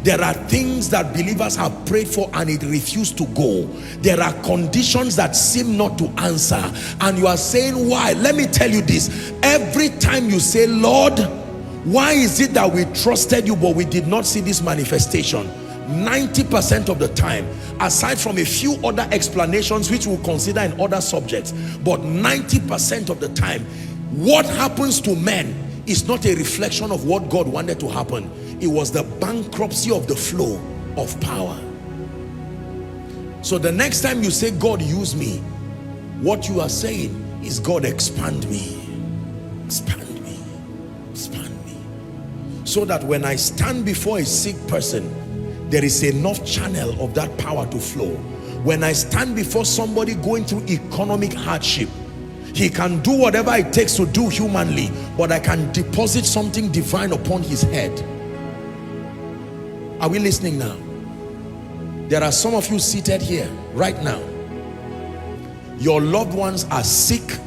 There are things that believers have prayed for and it refused to go. There are conditions that seem not to answer, and you are saying, why? Let me tell you this. Every time you say, Lord, why is it that we trusted you but we did not see this manifestation? 90% of the time, aside from a few other explanations which we'll consider in other subjects, but 90% of the time, what happens to men is not a reflection of what God wanted to happen. It was the bankruptcy of the flow of power. So the next time you say, God, use me, what you are saying is, God, expand me, expand me, expand me, so that when I stand before a sick person, there is enough channel of that power to flow. When I stand before somebody going through economic hardship, he can do whatever it takes to do humanly, but I can deposit something divine upon his head. Are we listening now? There are some of you seated here right now. Your loved ones are sick.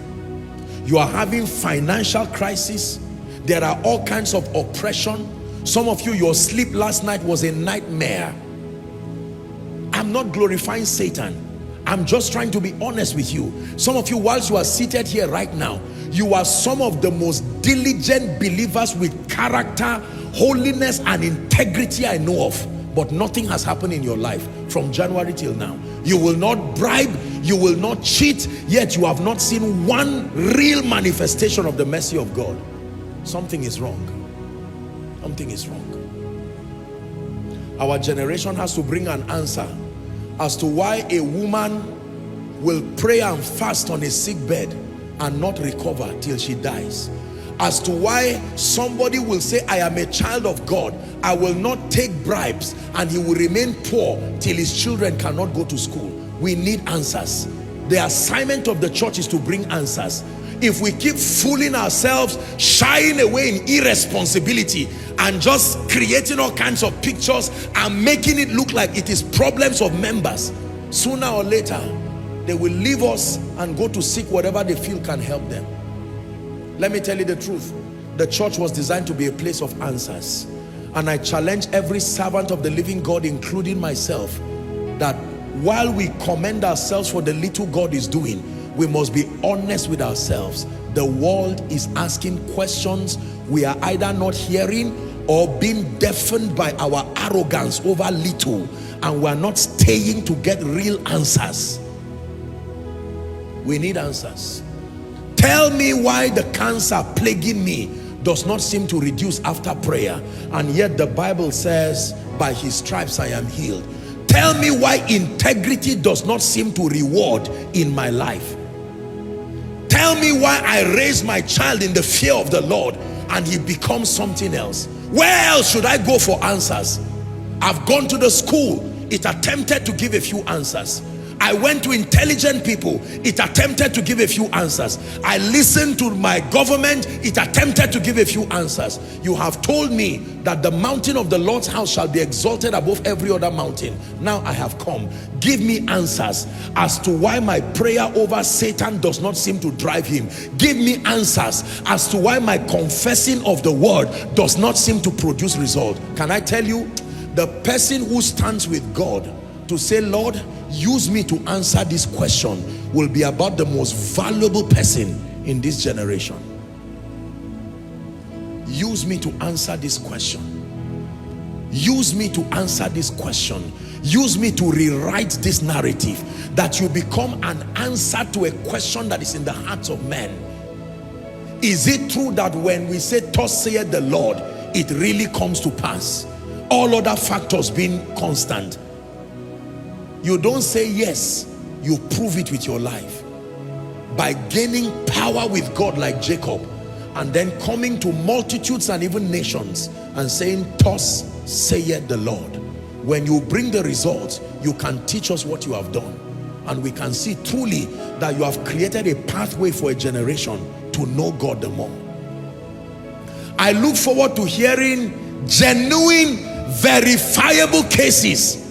You are having financial crisis. There are all kinds of oppression. Some of you, your sleep last night was a nightmare. I'm not glorifying Satan. I'm just trying to be honest with you. Some of you, whilst you are seated here right now, you are some of the most diligent believers with character, holiness, and integrity I know of. But nothing has happened in your life from January till now. You will not bribe, you will not cheat, yet you have not seen one real manifestation of the mercy of God. Something is wrong. Something is wrong. Our generation has to bring an answer as to why a woman will pray and fast on a sick bed and not recover till she dies. As to why somebody will say, I am a child of God, I will not take bribes, and he will remain poor till his children cannot go to school. We need answers. The assignment of the church is to bring answers. If we keep fooling ourselves, shying away in irresponsibility, and just creating all kinds of pictures and making it look like it is problems of members, sooner or later they will leave us and go to seek whatever they feel can help them. Let me tell you the truth. The church was designed to be a place of answers, and I challenge every servant of the living God, including myself, that while we commend ourselves for the little God is doing, we must be honest with ourselves. The world is asking questions we are either not hearing or being deafened by our arrogance over little, and we are not staying to get real answers. We need answers. Tell me why the cancer plaguing me does not seem to reduce after prayer, and yet the Bible says, by his stripes I am healed. Tell me why integrity does not seem to reward in my life. Tell me why I raise my child in the fear of the Lord and he becomes something else. Where else should I go for answers? I've gone to the school, it attempted to give a few answers. I went to intelligent people, it attempted to give a few answers. I listened to my government, it attempted to give a few answers. You have told me that the mountain of the Lord's house shall be exalted above every other mountain. Now I have come. Give me answers as to why my prayer over Satan does not seem to drive him. Give me answers as to why my confessing of the word does not seem to produce result. Can I tell you, the person who stands with God to say, Lord, use me to answer this question, will be about the most valuable person in this generation. Use me to answer this question. Use me to answer this question. Use me to rewrite this narrative, that you become an answer to a question that is in the hearts of men. Is it true that when we say, thus saith the Lord, it really comes to pass? All other factors being constant. You don't say yes, you prove it with your life by gaining power with God like Jacob, and then coming to multitudes and even nations and saying, thus saith the Lord. When you bring the results, you can teach us what you have done, and we can see truly that you have created a pathway for a generation to know God the more. I look forward to hearing genuine, verifiable cases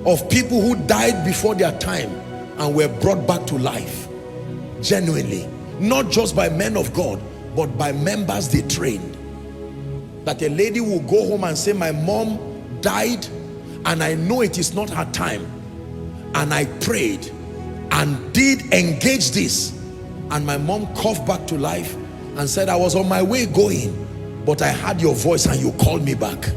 of people who died before their time and were brought back to life, genuinely, not just by men of God, but by members they trained. That a lady will go home and say, my mom died and I know it is not her time, and I prayed and did engage this, and my mom coughed back to life and said, I was on my way going, but I heard your voice and you called me back.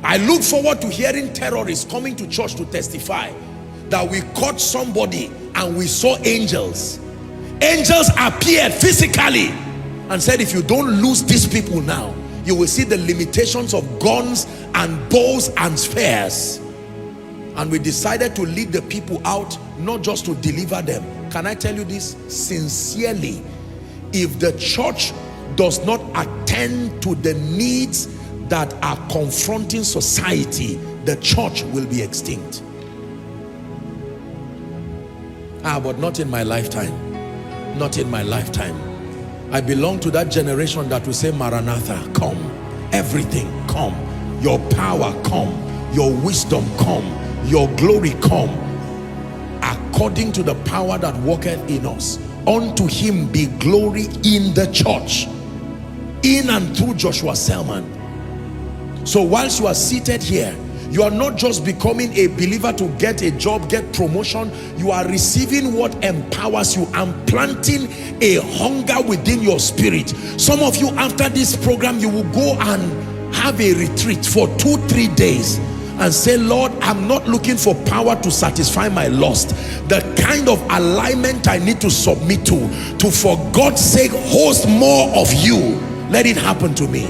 I look forward to hearing terrorists coming to church to testify that we caught somebody and we saw angels. Angels appeared physically and said, if you don't lose these people now, you will see the limitations of guns and bows and spears. And we decided to lead the people out, not just to deliver them. Can I tell you this sincerely? If the church does not attend to the needs that are confronting society, the church will be extinct. But not in my lifetime. Not in my lifetime. I belong to that generation that will say, Maranatha, come. Everything, come. Your power, come. Your wisdom, come. Your glory, come. According to the power that worketh in us. Unto him be glory in the church. In and through Joshua Selman. So whilst you are seated here, you are not just becoming a believer to get a job, get promotion. You are receiving what empowers you and planting a hunger within your spirit. Some of you, after this program, you will go and have a retreat for 2-3 days and say, Lord, I'm not looking for power to satisfy my lust. The kind of alignment I need to submit to for God's sake host more of you. Let it happen to me.